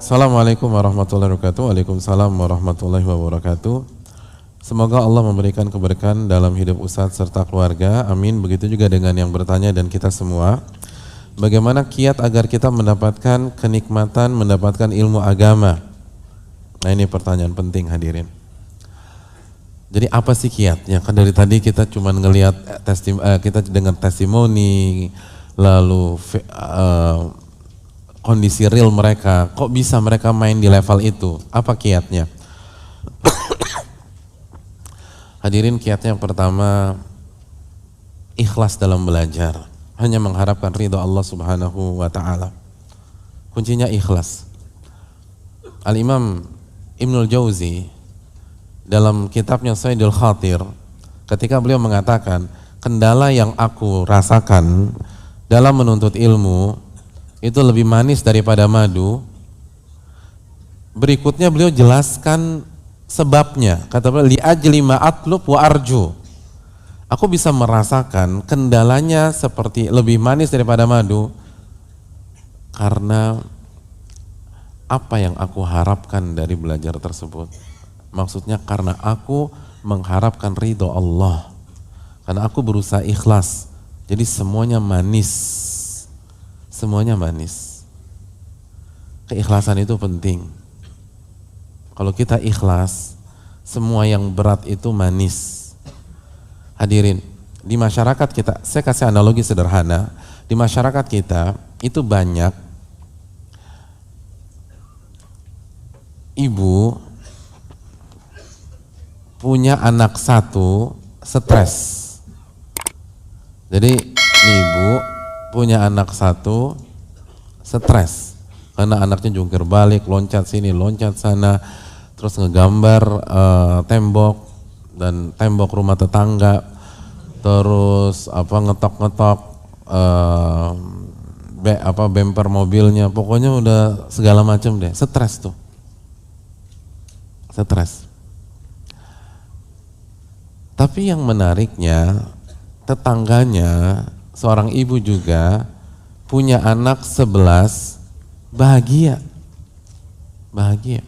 Assalamualaikum warahmatullahi wabarakatuh. Waalaikumsalam warahmatullahi wabarakatuh. Semoga Allah memberikan keberkahan dalam hidup Ustadz serta keluarga. Amin. Begitu juga dengan yang bertanya dan kita semua. Bagaimana kiat agar kita mendapatkan kenikmatan, mendapatkan ilmu agama? Nah, ini pertanyaan penting hadirin. Jadi apa sih kiatnya? Kan dari tadi kita cuma ngelihat kita dengar testimoni, lalu kondisi real mereka, kok bisa mereka main di level itu? Apa kiatnya? Hadirin, kiatnya yang pertama, ikhlas dalam belajar, hanya mengharapkan ridho Allah Subhanahu wa Ta'ala. Kuncinya ikhlas. Al-Imam Ibnul Jauzi dalam kitabnya Saidul Khatir, ketika beliau mengatakan, kendala yang aku rasakan dalam menuntut ilmu itu lebih manis daripada madu. Berikutnya beliau jelaskan sebabnya. Kata beliau, li ajli ma atlub wa arju. Aku bisa merasakan kendalanya seperti lebih manis daripada madu karena apa yang aku harapkan dari belajar tersebut. Maksudnya karena aku mengharapkan ridho Allah. Karena aku berusaha ikhlas. Jadi semuanya manis. Semuanya manis. Keikhlasan itu penting. Kalau kita ikhlas, semua yang berat itu manis. Hadirin, di masyarakat kita, saya kasih analogi sederhana, di masyarakat kita itu banyak ibu punya anak satu stres. Jadi ibu punya anak satu stres karena anaknya jungkir balik, loncat sini, loncat sana, terus ngegambar tembok dan tembok rumah tetangga, terus ngetok-ngetok bemper mobilnya, pokoknya udah segala macam deh, stres tuh, stres. Tapi yang menariknya, tetangganya seorang ibu juga punya anak 11, bahagia. Bahagia.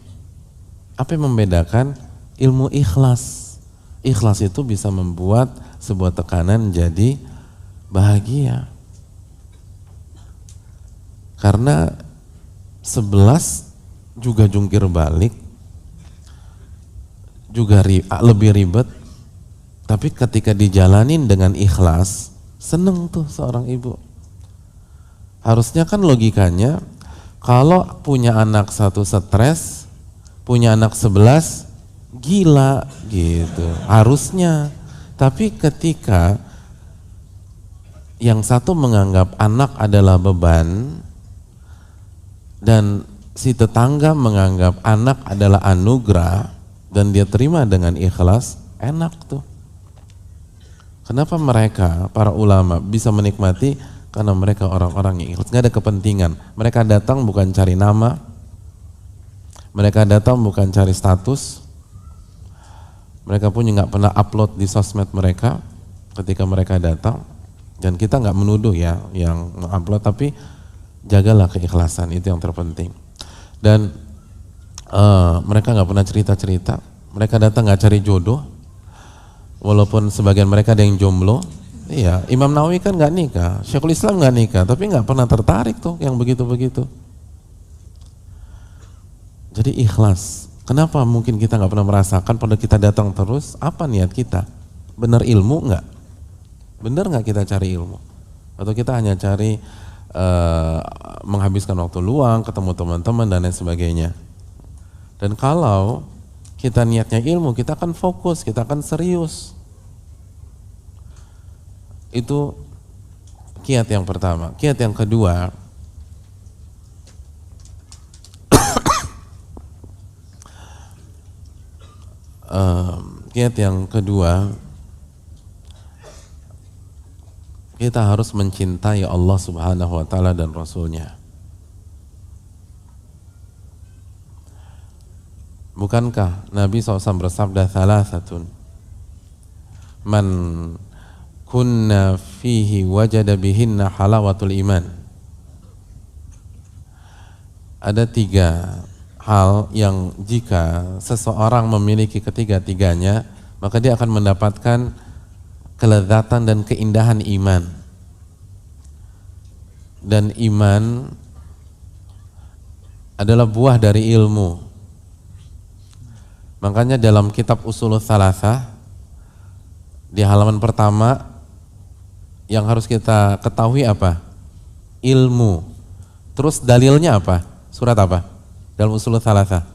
Apa yang membedakan? Ilmu ikhlas. Ikhlas itu bisa membuat sebuah tekanan jadi bahagia. Karena 11 juga jungkir balik, juga lebih ribet, tapi ketika dijalanin dengan ikhlas, seneng tuh seorang ibu. Harusnya kan logikanya, kalau punya anak satu stres, punya anak 11 gila gitu, harusnya. Tapi ketika yang satu menganggap anak adalah beban dan si tetangga menganggap anak adalah anugerah dan dia terima dengan ikhlas, enak tuh. Kenapa mereka, para ulama, bisa menikmati? Karena mereka orang-orang yang ikhlas, nggak ada kepentingan. Mereka datang bukan cari nama, mereka datang bukan cari status, mereka pun nggak pernah upload di sosmed mereka ketika mereka datang. Dan kita nggak menuduh ya yang upload, tapi jagalah keikhlasan, itu yang terpenting. Dan mereka nggak pernah cerita-cerita, mereka datang nggak cari jodoh. Walaupun sebagian mereka ada yang jomblo, iya, Imam Nawawi kan nggak nikah, Syekhul Islam nggak nikah, tapi nggak pernah tertarik tuh yang begitu-begitu. Jadi ikhlas. Kenapa mungkin kita nggak pernah merasakan pada kita datang terus? Apa niat kita? Benar ilmu nggak? Benar nggak kita cari ilmu? Atau kita hanya cari menghabiskan waktu luang, ketemu teman-teman dan lain sebagainya? Dan kalau kita niatnya ilmu, kita akan fokus, kita akan serius. Itu kiat yang pertama. Kiat yang kedua, kita harus mencintai Allah Subhanahu wa Ta'ala dan Rasulnya. Bukankah Nabi SAW bersabda, thalathatun man kunna fihi wajada bihinna halawatul iman. ada 3 hal yang jika seseorang memiliki ketiga-tiganya, maka dia akan mendapatkan kelezatan dan keindahan iman. Dan iman adalah buah dari ilmu. Makanya dalam kitab Ushulul Tsalatsah di halaman pertama yang harus kita ketahui apa? Ilmu. Terus dalilnya apa? Surat apa? Dalam Ushulul Tsalatsah.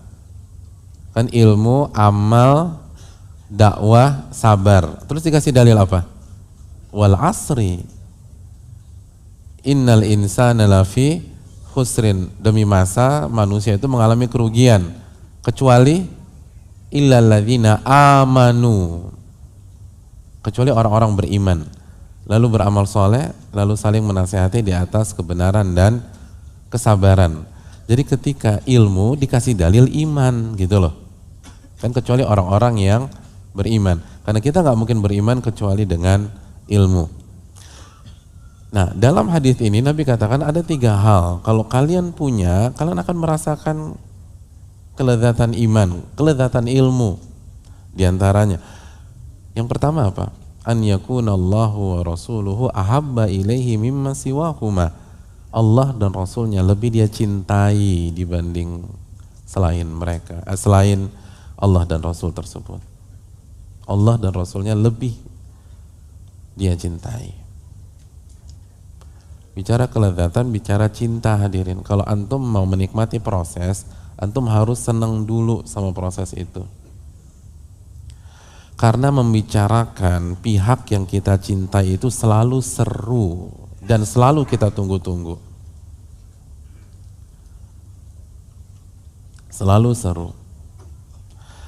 Kan ilmu, amal, dakwah, sabar. Terus dikasih dalil apa? Wal asri. Innal insana lafi khusrin. Demi masa manusia itu mengalami kerugian kecuali illal ladzina amanu. Kecuali orang-orang beriman, lalu beramal soleh, lalu saling menasihati di atas kebenaran dan kesabaran. Jadi ketika ilmu dikasih dalil iman gitu loh. Kan kecuali orang-orang yang beriman. Karena kita nggak mungkin beriman kecuali dengan ilmu. Nah, dalam hadis ini Nabi katakan ada 3 hal. Kalau kalian punya, kalian akan merasakan kelezatan iman, kelezatan ilmu. Di antaranya, yang pertama apa? An yakunallahu wa rasuluhu ahabba ilaihi mimma siwahuma. Allah dan Rasulnya lebih dia cintai dibanding selain mereka, selain Allah dan Rasul tersebut. Allah dan Rasulnya lebih dia cintai. Bicara kelezatan, bicara cinta hadirin. Kalau antum mau menikmati proses, antum harus senang dulu sama proses itu. Karena membicarakan pihak yang kita cintai itu selalu seru dan selalu kita tunggu-tunggu. Selalu seru.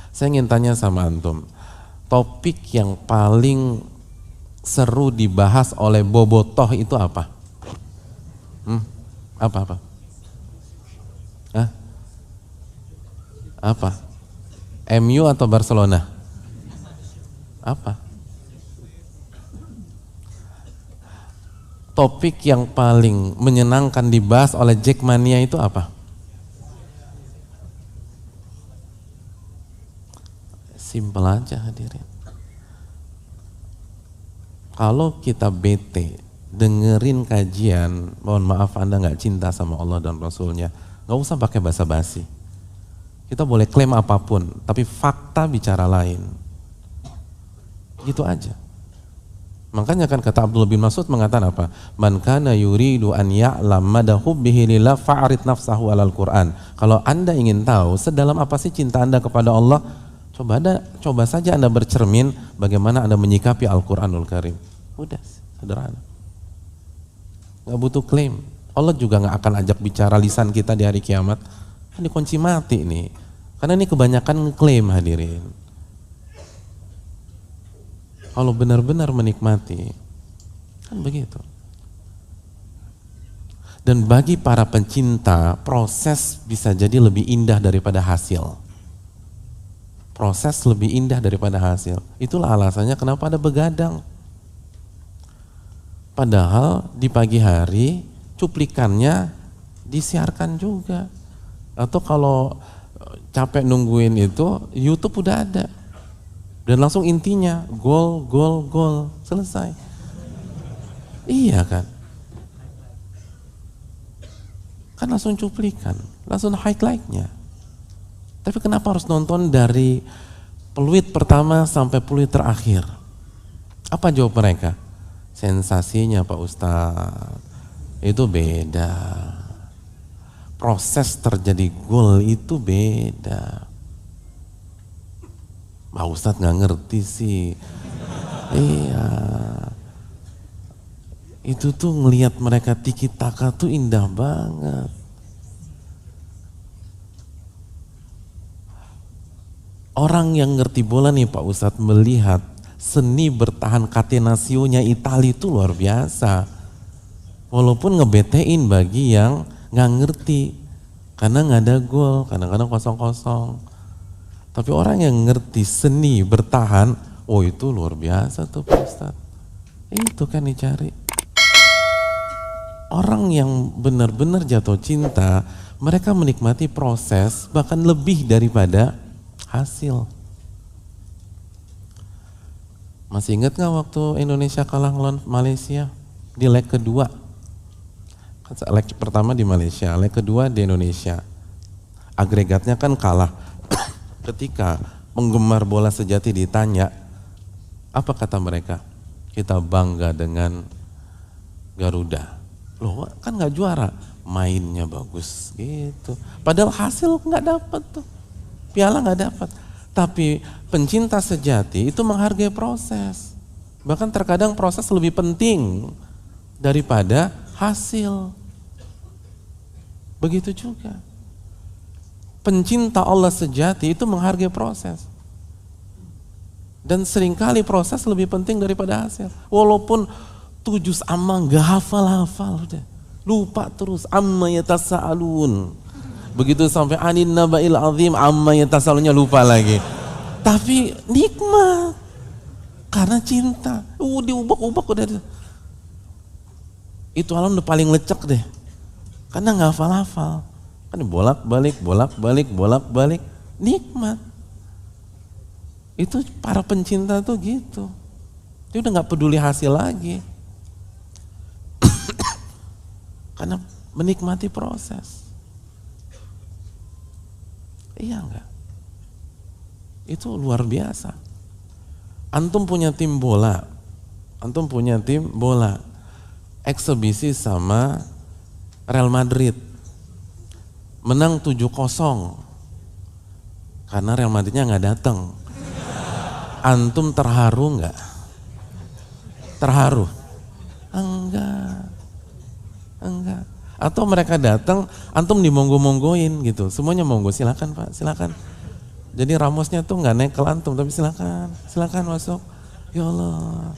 Saya ingin tanya sama antum, topik yang paling seru dibahas oleh bobotoh itu apa? Apa? Hah? Apa? MU atau Barcelona? Apa? Topik yang paling menyenangkan dibahas oleh Jackmania itu apa? Simpel aja hadirin. Kalau kita bete dengerin kajian, mohon maaf Anda nggak cinta sama Allah dan Rasulnya, nggak usah pakai basa-basi. Kita boleh klaim apapun, tapi fakta bicara lain. Gitu aja. Makanya kan kata Abdullah bin Mas'ud mengatakan apa? Man kana yuridu an ya'lam mada hubbihi lillah fa'arid nafsahu alal Qur'an. Kalau Anda ingin tahu sedalam apa sih cinta Anda kepada Allah, coba saja Anda bercermin bagaimana Anda menyikapi Al-Qur'anul Karim. Udah, sederhana. Nggak butuh klaim. Allah juga nggak akan ajak bicara lisan kita di hari kiamat. Kan dikunci mati nih. Karena ini kebanyakan ngeklaim hadirin. Kalau benar-benar menikmati, kan begitu. Dan bagi para pencinta, proses bisa jadi lebih indah daripada hasil. Proses lebih indah daripada hasil. Itulah alasannya kenapa ada begadang. Padahal di pagi hari cuplikannya disiarkan juga. Atau kalau capek nungguin itu, YouTube udah ada. Dan langsung intinya, gol, selesai. Iya kan? Kan langsung cuplikan, langsung highlight-nya. Tapi kenapa harus nonton dari peluit pertama sampai peluit terakhir? Apa jawab mereka? Sensasinya Pak Ustadz, itu beda. Proses terjadi gol itu beda. Pak Ustadz nggak ngerti sih. Iya. Itu tuh ngelihat mereka tiki taka tuh indah banget. Orang yang ngerti bola nih Pak Ustadz melihat seni bertahan catenaccio-nya Itali itu luar biasa. Walaupun ngebetein bagi yang nggak ngerti, karena nggak ada gol, kadang-kadang kosong-kosong. Tapi orang yang ngerti seni bertahan, oh itu luar biasa tuh Pak Ustadz. Itu kan dicari. Orang yang benar-benar jatuh cinta Mereka menikmati proses bahkan lebih daripada hasil. Masih ingat nggak waktu Indonesia kalah lawan Malaysia di leg kedua? Leg pertama di Malaysia, leg kedua di Indonesia. Agregatnya kan kalah. Ketika penggemar bola sejati ditanya, apa kata mereka? Kita bangga dengan Garuda. Loh kan nggak juara, mainnya bagus gitu. Padahal hasil nggak dapat tuh, piala nggak dapat. Tapi pencinta sejati itu menghargai proses. Bahkan terkadang proses lebih penting daripada hasil. Begitu juga. Pencinta Allah sejati itu menghargai proses. Dan seringkali proses lebih penting daripada hasil. Walaupun 7 juz amma nggak hafal-hafal udah. Lupa terus amma yatasaalun. Begitu sampai anin naba'il azim amma yatasaalunnya lupa lagi. Tapi nikmat karena cinta. Diubah-ubah udah. Itu alam udah paling lecek deh. Karena nggak hafal-hafal. Kan bolak-balik. Nikmat. Itu para pencinta tuh gitu. Dia udah nggak peduli hasil lagi. Karena menikmati proses. Iya enggak? Itu luar biasa. Antum punya tim bola. Eksebisi sama Real Madrid. Menang 7-0. Karena Real Madridnya nggak datang. Antum terharu nggak? Terharu? Enggak. Atau mereka datang, antum dimonggo-monggoin gitu. Semuanya monggo, silakan Pak, silakan. Jadi Ramosnya tuh nggak naik ke antum, tapi silakan masuk. Ya Allah.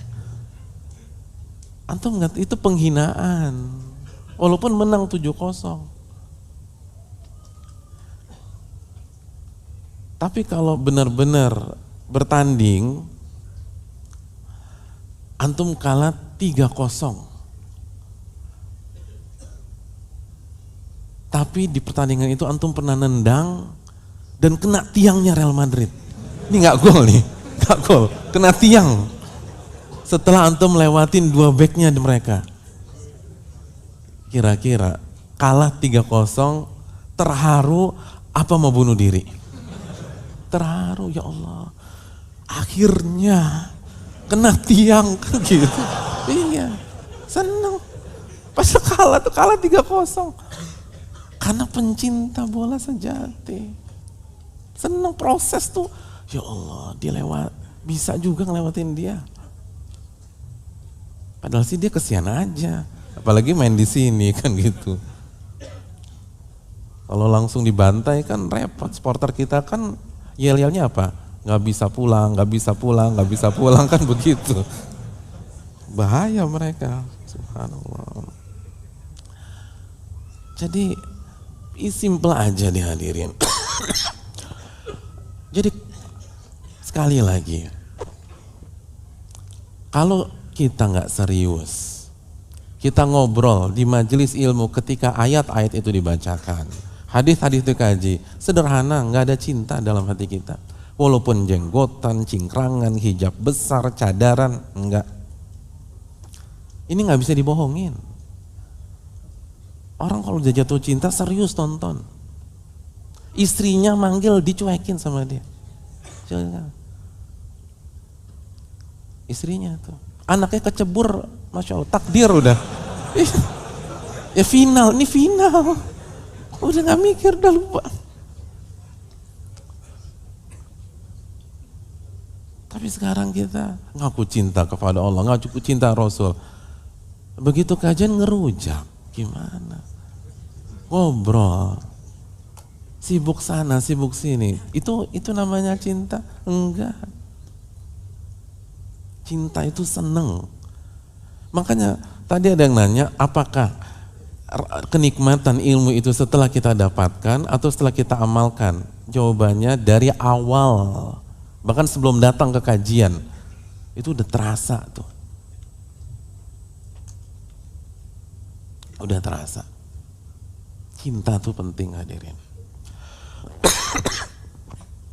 Antum nggak, itu penghinaan. Walaupun menang 7-0. Tapi kalau benar-benar bertanding, antum kalah 3-0. Tapi di pertandingan itu antum pernah nendang dan kena tiangnya Real Madrid. Ini nggak gol nih, nggak gol, kena tiang. Setelah antum lewatin 2 backnya di mereka. Kira-kira kalah 3-0, terharu apa mau bunuh diri? Terharu, ya Allah. Akhirnya kena tiang kan gitu. Iya, seneng. Pas kalah 3-0. Karena pencinta bola sejati. Senang proses tuh. Ya Allah, dia bisa juga ngelewatin dia. Padahal sih dia kesian aja. Apalagi main di sini kan gitu. Kalau langsung dibantai kan repot. Supporter kita kan yel-yelnya apa? Nggak bisa pulang kan begitu. Bahaya mereka. Subhanallah. Jadi simple aja dihadirin. Jadi sekali lagi, kalau kita nggak serius, kita ngobrol di majelis ilmu ketika ayat-ayat itu dibacakan, hadis-hadis dikaji, sederhana, nggak ada cinta dalam hati kita. Walaupun jenggotan, cingkrangan, hijab besar, cadaran, enggak. Ini nggak bisa dibohongin. Orang kalau udah jatuh cinta serius tonton. Istrinya manggil dicuekin sama dia. Istrinya tuh. Anaknya kecebur, Masya Allah, takdir udah. Ya final, ini final. Udah gak mikir, udah lupa. Tapi sekarang kita ngaku cinta kepada Allah, ngaku cinta Rasul. Begitu kajian ngerujak. Gimana? Ngobrol, sibuk sana, sibuk sini. Itu namanya cinta? Enggak. Cinta itu seneng. Makanya tadi ada yang nanya, apakah kenikmatan ilmu itu setelah kita dapatkan atau setelah kita amalkan? Jawabannya dari awal, bahkan sebelum datang ke kajian, itu udah terasa tuh. Udah terasa. Cinta itu penting hadirin.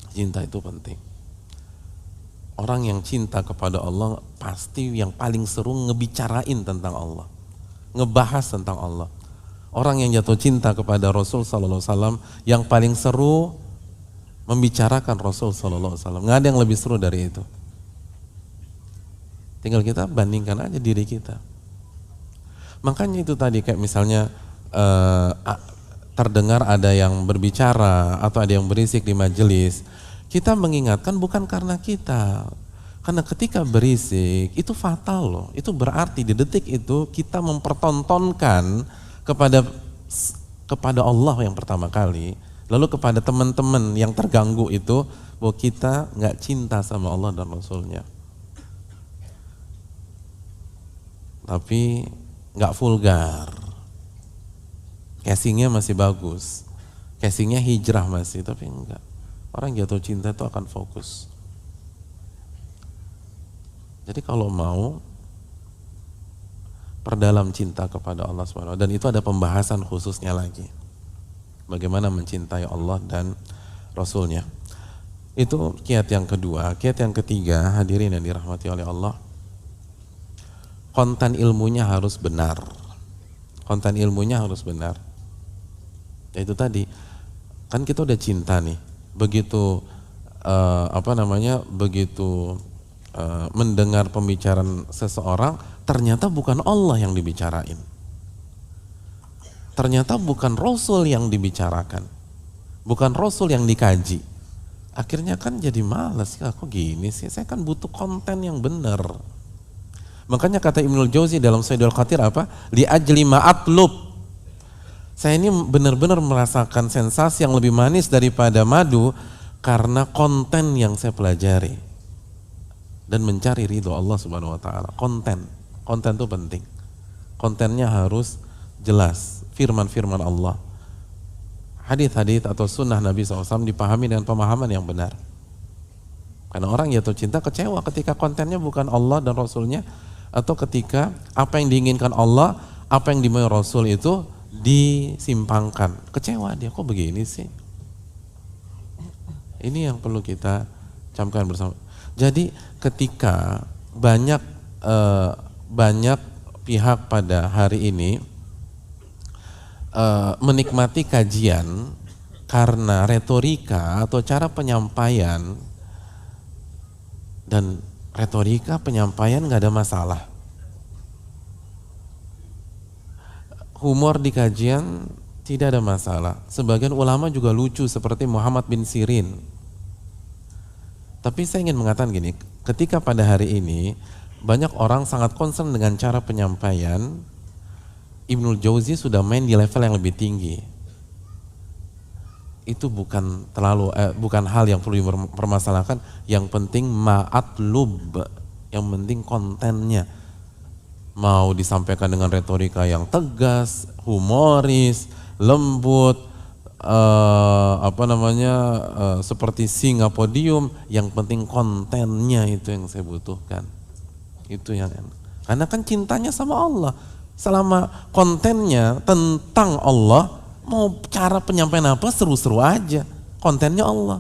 Cinta itu penting. Orang yang cinta kepada Allah pasti yang paling seru ngebicarain tentang Allah, ngebahas tentang Allah. Orang yang jatuh cinta kepada Rasul Sallallahu Alaihi Wasallam yang paling seru membicarakan Rasul Sallallahu Alaihi Wasallam. Nggak ada yang lebih seru dari itu. Tinggal kita bandingkan aja diri kita. Makanya itu tadi kayak misalnya terdengar ada yang berbicara atau ada yang berisik di majelis, kita mengingatkan bukan karena kita, karena ketika berisik itu fatal loh. Itu berarti di detik itu kita mempertontonkan kepada Allah yang pertama kali, lalu kepada teman-teman yang terganggu itu bahwa kita nggak cinta sama Allah dan Rasulnya. Tapi nggak vulgar, casingnya masih bagus, casingnya hijrah masih, tapi enggak. Orang jatuh cinta itu akan fokus. Jadi kalau mau perdalam cinta kepada Allah SWT, dan itu ada pembahasan khususnya lagi, bagaimana mencintai Allah dan Rasulnya. Itu kiat yang kedua. Kiat yang ketiga, hadirin yang dirahmati oleh Allah, konten ilmunya harus benar. Konten ilmunya harus benar. Ya itu tadi, kan kita udah cinta nih, begitu begitu mendengar pembicaraan seseorang, ternyata bukan Allah yang dibicarain, ternyata bukan Rasul yang dibicarakan, bukan Rasul yang dikaji. Akhirnya kan jadi malas, kok gini sih, saya kan butuh konten yang benar. Makanya kata Ibnul Jauzi dalam Sayyidul Qatir apa? Li ajli ma'atlub. Saya ini benar-benar merasakan sensasi yang lebih manis daripada madu karena konten yang saya pelajari dan mencari ridho Allah Subhanahu wa taala. Konten itu penting. Kontennya harus jelas, firman-firman Allah. Hadis-hadis atau sunnah Nabi SAW dipahami dengan pemahaman yang benar. Karena orang jatuh cinta kecewa ketika kontennya bukan Allah dan Rasulnya, atau ketika apa yang diinginkan Allah, apa yang dimau Rasul itu disimpangkan. Kecewa dia, kok begini sih? Ini yang perlu kita camkan bersama. Jadi ketika banyak pihak pada hari ini menikmati kajian karena retorika atau cara penyampaian, dan retorika penyampaian nggak ada masalah. Humor di kajian tidak ada masalah. Sebagian ulama juga lucu seperti Muhammad bin Sirin. Tapi saya ingin mengatakan gini, ketika pada hari ini banyak orang sangat concern dengan cara penyampaian, Ibnul Jauzi sudah main di level yang lebih tinggi. Itu bukan hal yang perlu dipermasalahkan. Yang penting ma'atlub, yang penting kontennya. Mau disampaikan dengan retorika yang tegas, humoris, lembut, seperti singa podium, yang penting kontennya itu yang saya butuhkan. Itu yang enak. Karena kan cintanya sama Allah. Selama kontennya tentang Allah, mau cara penyampaian apa seru-seru aja, kontennya Allah.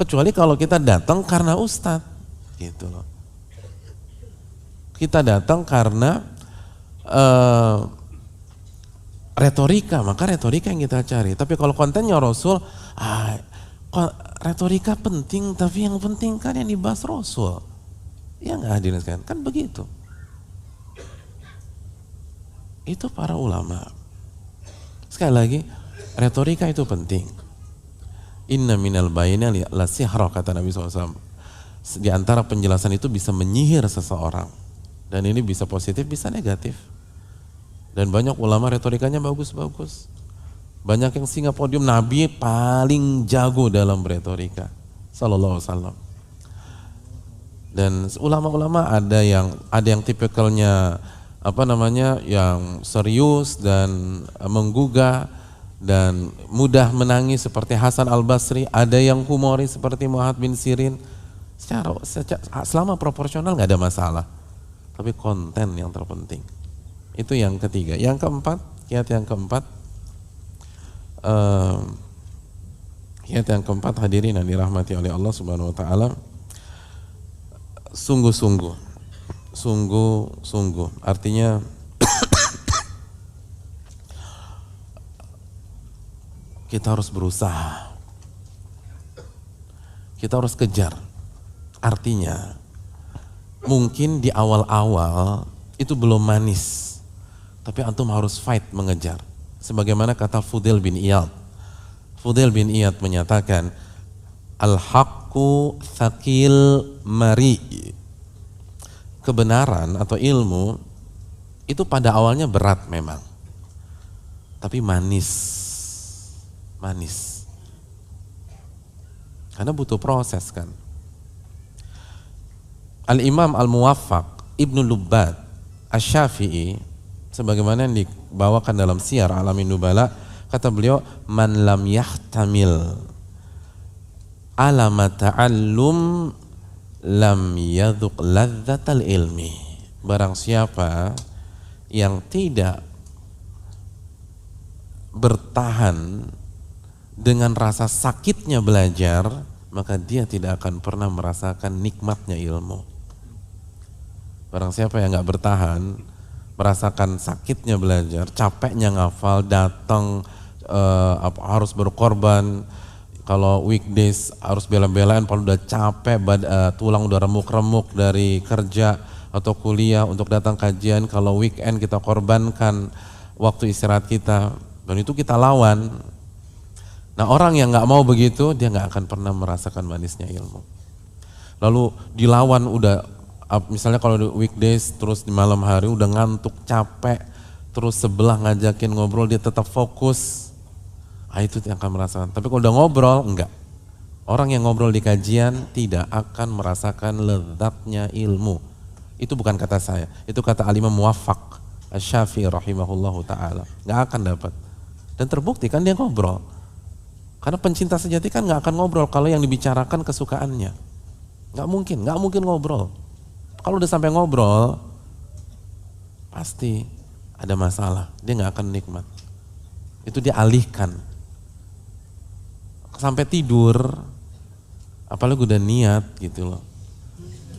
Kecuali kalau kita datang karena ustadz, gitu loh. Kita datang karena retorika, maka retorika yang kita cari. Tapi kalau kontennya Rasul, retorika penting, tapi yang penting kan yang dibahas Rasul. Ya nggak, hadirin sekalian, kan begitu. Itu para ulama. Sekali lagi, retorika itu penting. Inna minal bayina la sihra, kata Nabi SAW. Di antara penjelasan itu bisa menyihir seseorang. Dan ini bisa positif, bisa negatif. Dan banyak ulama retorikanya bagus-bagus. Banyak yang singa podium, Nabi paling jago dalam retorika. Sallallahu alaihi wasallam. Dan ulama-ulama ada yang tipikalnya yang serius dan menggugah dan mudah menangis seperti Hasan Al-Basri, ada yang humoris seperti Muhammad bin Sirin. Selama proporsional nggak ada masalah. Tapi konten yang terpenting. Itu yang ketiga. Yang keempat, kiat yang keempat, Kiat yang keempat, hadirin yang dirahmati oleh Allah Subhanahu wa taala, sungguh-sungguh. Sungguh-sungguh artinya kita harus berusaha. Kita harus kejar. Artinya mungkin di awal-awal itu belum manis, tapi antum harus fight mengejar. Sebagaimana kata Fudail bin Iyad. Fudail bin Iyad menyatakan, al-haqqu thaqil mari. Kebenaran atau ilmu itu pada awalnya berat memang, tapi manis. Karena butuh proses kan. Al-Imam Al-Muwaffaq Ibnu Lubbad Asy-Syafi'i, sebagaimana yang dibawakan dalam Syiar Alamin Nubala, kata beliau, man lam yahtamil alama ta'allum lam yadhuq ladzatal ilmi. Barang siapa yang tidak bertahan dengan rasa sakitnya belajar, maka dia tidak akan pernah merasakan nikmatnya ilmu. Barang siapa yang gak bertahan, merasakan sakitnya belajar, capeknya ngafal, datang harus berkorban, kalau weekdays harus bela-belain, kalau udah capek, tulang udah remuk-remuk dari kerja atau kuliah untuk datang kajian, kalau weekend kita korbankan waktu istirahat kita, dan itu kita lawan. Nah, orang yang nggak mau begitu, dia nggak akan pernah merasakan manisnya ilmu. Lalu dilawan udah, misalnya kalau di weekdays terus di malam hari udah ngantuk, capek, terus sebelah ngajakin ngobrol dia tetap fokus. Itu yang akan merasakan. Tapi kalau udah ngobrol, enggak. Orang yang ngobrol di kajian tidak akan merasakan lezatnya ilmu. Itu bukan kata saya, itu kata Al-Imam Muwaffaq Asy-Syafi'i rahimahullahu ta'ala. Enggak akan dapat. Dan terbukti kan dia ngobrol. Karena pencinta sejati kan enggak akan ngobrol kalau yang dibicarakan kesukaannya. Enggak mungkin ngobrol. Kalau udah sampai ngobrol, pasti ada masalah. Dia enggak akan nikmat. Itu dia alihkan. Sampai tidur, apalagi udah niat gitu loh.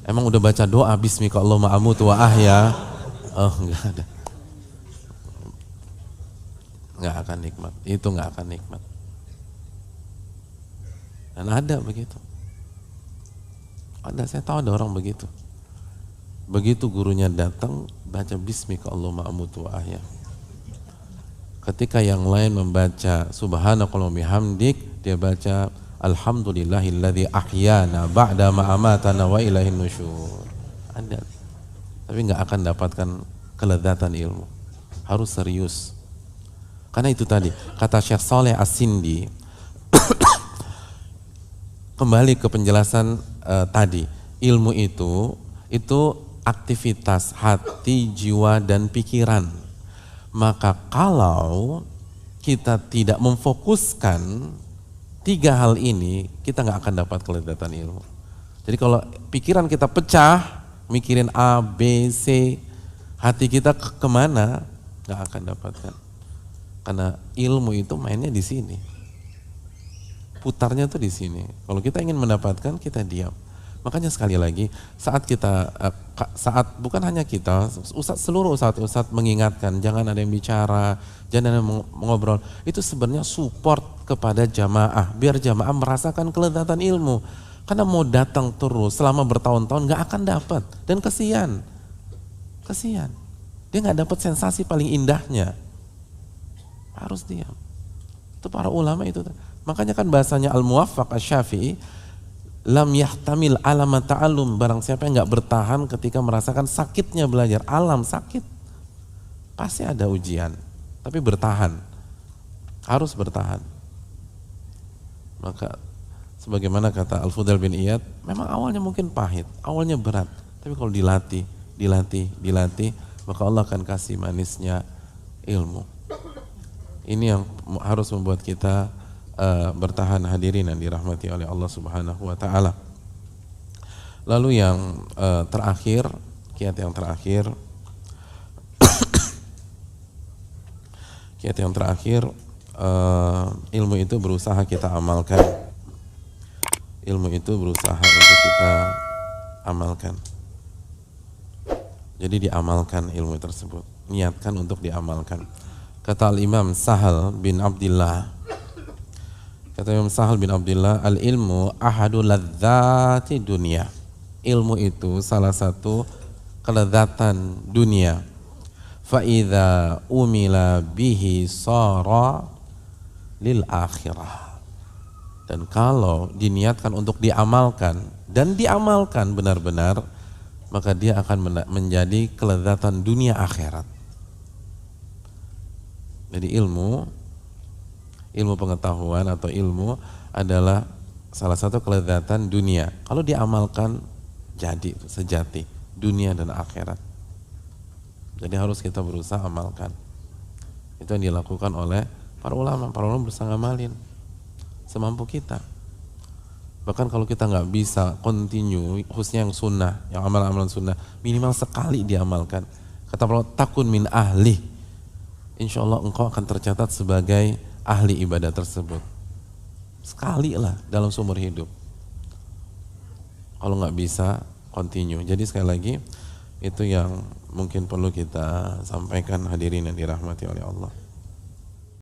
Emang udah baca doa bismika Allahumma amutu wa ahya? Oh, enggak ada. Enggak akan nikmat. Itu enggak akan nikmat. Dan ada begitu. Ada, saya tahu ada orang begitu. Begitu gurunya datang, baca bismika Allahumma amutu wa ahya. Ketika yang lain membaca subhanakallahumma bihamdik, dia baca alhamdulillahilladzi ahyana ba'da ma amatana wa ilaihin nusyur. Ada. Tapi enggak akan dapatkan kelezatan ilmu. Harus serius. Karena itu tadi kata Syekh Saleh As-Sindi kembali ke penjelasan tadi, ilmu itu aktivitas hati, jiwa dan pikiran. Maka kalau kita tidak memfokuskan tiga hal ini, kita nggak akan dapat kelezatan ilmu. Jadi kalau pikiran kita pecah, mikirin A, B, C, hati kita kemana, nggak akan dapatkan. Karena ilmu itu mainnya di sini, putarnya tuh di sini. Kalau kita ingin mendapatkan, kita diam. Makanya sekali lagi, saat bukan hanya kita, seluruh ustadz mengingatkan, jangan ada yang bicara, jangan ada yang mengobrol. Itu sebenarnya support kepada jamaah, biar jamaah merasakan kelezatan ilmu. Karena mau datang terus selama bertahun-tahun nggak akan dapat, dan kesian. Dia nggak dapat sensasi paling indahnya. Harus diam. Itu para ulama itu. Makanya kan bahasanya Al-Muwaffaq Asy-Syafi'i, lam yahtamil alama ta'allum, barang siapa yang nggak bertahan ketika merasakan sakitnya belajar. Alam sakit, pasti ada ujian, tapi bertahan, harus bertahan. Maka sebagaimana kata Al-Fudail bin Iyad, memang awalnya mungkin pahit, awalnya berat, tapi kalau dilatih, maka Allah akan kasih manisnya ilmu. Ini yang harus membuat kita bertahan, hadirin yang dirahmati oleh Allah Subhanahu wa taala. Lalu yang terakhir, kiat yang terakhir ilmu itu berusaha kita amalkan. Ilmu itu berusaha untuk kita amalkan. Jadi diamalkan ilmu tersebut, niatkan untuk diamalkan. Kata Al-Imam Sahal bin Abdillah, al-ilmu ahadu ladzati dunia. Ilmu itu salah satu kelezatan dunia. Fa idza umila bihi sara lil akhirah. Dan kalau diniatkan untuk diamalkan dan diamalkan benar-benar, maka dia akan menjadi kelezatan dunia akhirat. Jadi ilmu pengetahuan atau ilmu adalah salah satu kelezatan dunia. Kalau diamalkan jadi sejati dunia dan akhirat. Jadi harus kita berusaha amalkan. Itu yang dilakukan oleh para ulama. Para ulama berusaha ngamalin semampu kita. Bahkan kalau kita nggak bisa continue, khususnya yang sunnah, yang amalan-amalan sunnah, minimal sekali diamalkan. Kata Allah, takun min ahli. Insya Allah engkau akan tercatat sebagai ahli ibadah tersebut. Sekali lah dalam seumur hidup. Kalau nggak bisa, continue. Jadi sekali lagi, itu yang mungkin perlu kita sampaikan hadirin yang dirahmati oleh Allah.